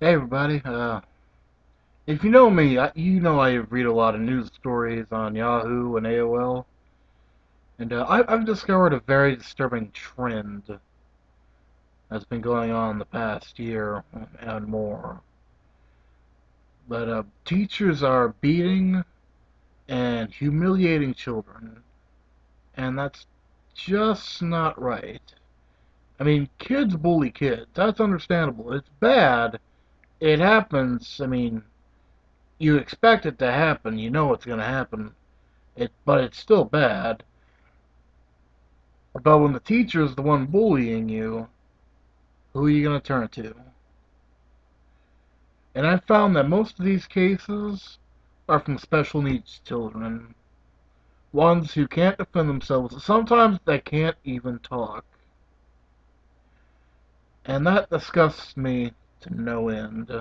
Hey everybody, if you know me, you know I read a lot of news stories on Yahoo and AOL, and I've discovered a very disturbing trend that's been going on the past year and more. But teachers are beating and humiliating children, and that's just not right. I mean, kids bully kids. That's understandable. It's bad. It happens. I mean, you expect it to happen. You know it's going to happen. But it's still bad. But when the teacher is the one bullying you, who are you going to turn to? And I found that most of these cases are from special needs children. Ones who can't defend themselves. Sometimes they can't even talk. And that disgusts me to no end.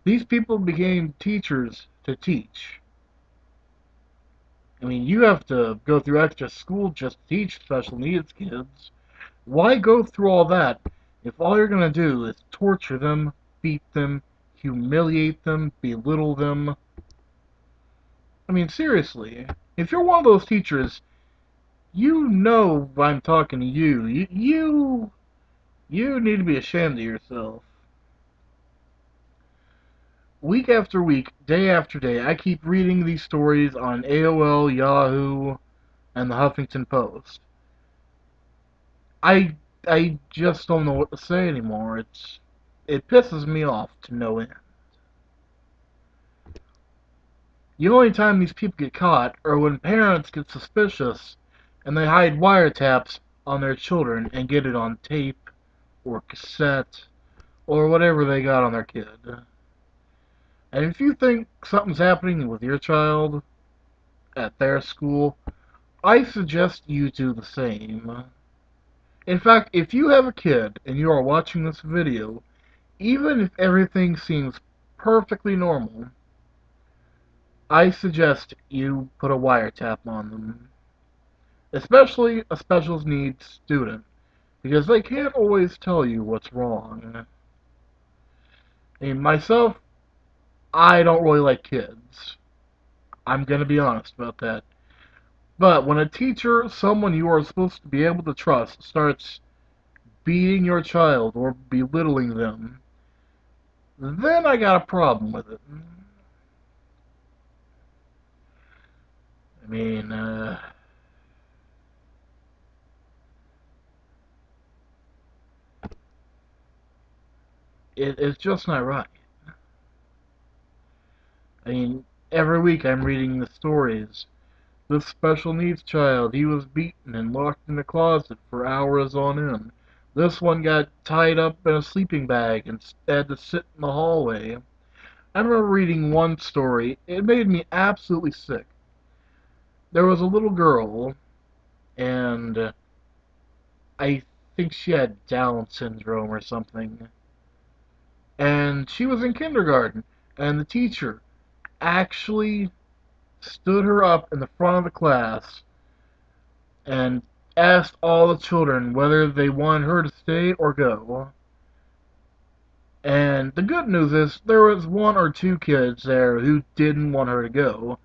These people became teachers to teach. I mean, you have to go through extra school just to teach special needs kids. Why go through all that if all you're going to do is torture them, beat them, humiliate them, belittle them? I mean, seriously, if you're one of those teachers, you know I'm talking to you. You need to be ashamed of yourself. Week after week, day after day, I keep reading these stories on AOL, Yahoo, and the Huffington Post. I I just don't know what to say anymore. It pisses me off to no end. The only time these people get caught are when parents get suspicious and they hide wiretaps on their children and get it on tape or cassette or whatever they got on their kid. And if you think something's happening with your child at their school, I suggest you do the same. In fact, if you have a kid and you are watching this video, even if everything seems perfectly normal, I suggest you put a wiretap on them. Especially a special needs student, because they can't always tell you what's wrong. I mean, myself, I don't really like kids. I'm gonna be honest about that. But when a teacher, someone you are supposed to be able to trust, starts beating your child or belittling them, then I got a problem with it. I mean, it's just not right. I mean, every week I'm reading the stories. This special needs child, he was beaten and locked in a closet for hours on end. This one got tied up in a sleeping bag and had to sit in the hallway. I remember reading one story. It made me absolutely sick. There was a little girl, and I think she had Down syndrome or something. And she was in kindergarten, and the teacher actually stood her up in the front of the class and asked all the children whether they wanted her to stay or go. And the good news is there was one or two kids there who didn't want her to go,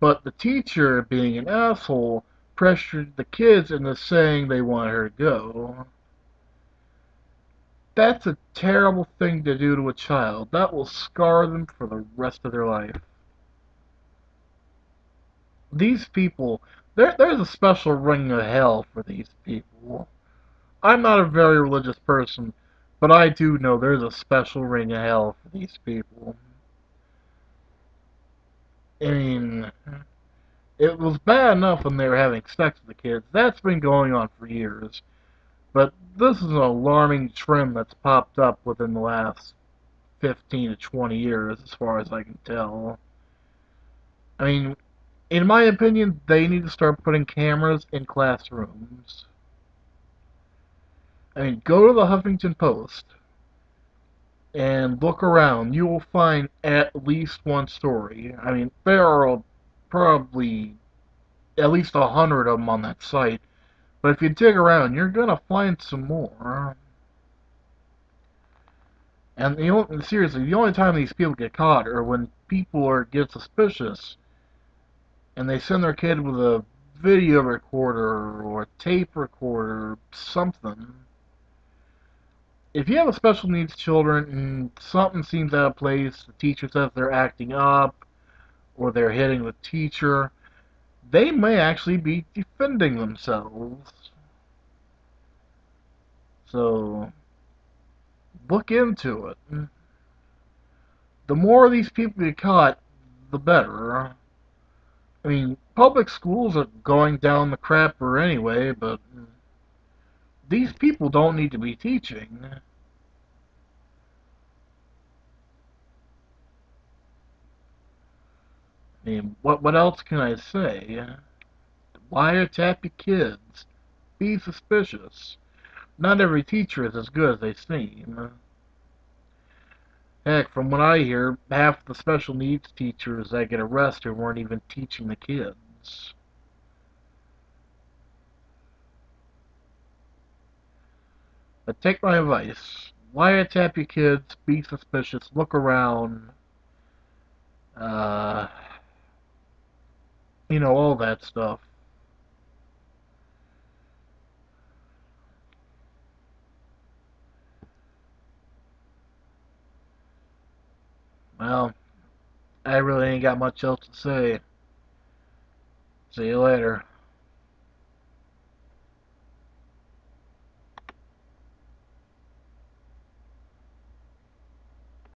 but the teacher, being an asshole, pressured the kids into saying they wanted her to go. That's a terrible thing to do to a child. That will scar them for the rest of their life. These people, there's a special ring of hell for these people. I'm not a very religious person, but I do know there's a special ring of hell for these people. I mean, it was bad enough when they were having sex with the kids. That's been going on for years. But this is an alarming trend that's popped up within the last 15 to 20 years, as far as I can tell. I mean, in my opinion, they need to start putting cameras in classrooms. I mean, go to the Huffington Post and look around, you will find at least one story. I mean, there are probably at least 100 of them on that site, but if you dig around, you're gonna find some more. And seriously, the only time these people get caught are when people get suspicious and they send their kid with a video recorder or a tape recorder, something. If you have a special needs children and something seems out of place, the teacher says they're acting up or they're hitting the teacher, they may actually be defending themselves. So look into it. The more these people get caught, the better. I mean, public schools are going down the crapper anyway, but these people don't need to be teaching. I mean, what else can I say? Wiretap your kids. Be suspicious. Not every teacher is as good as they seem. Heck, from what I hear, half the special needs teachers that get arrested weren't even teaching the kids. But take my advice. Wiretap your kids, be suspicious, look around, uh, all that stuff. Well, I really ain't got much else to say. See you later.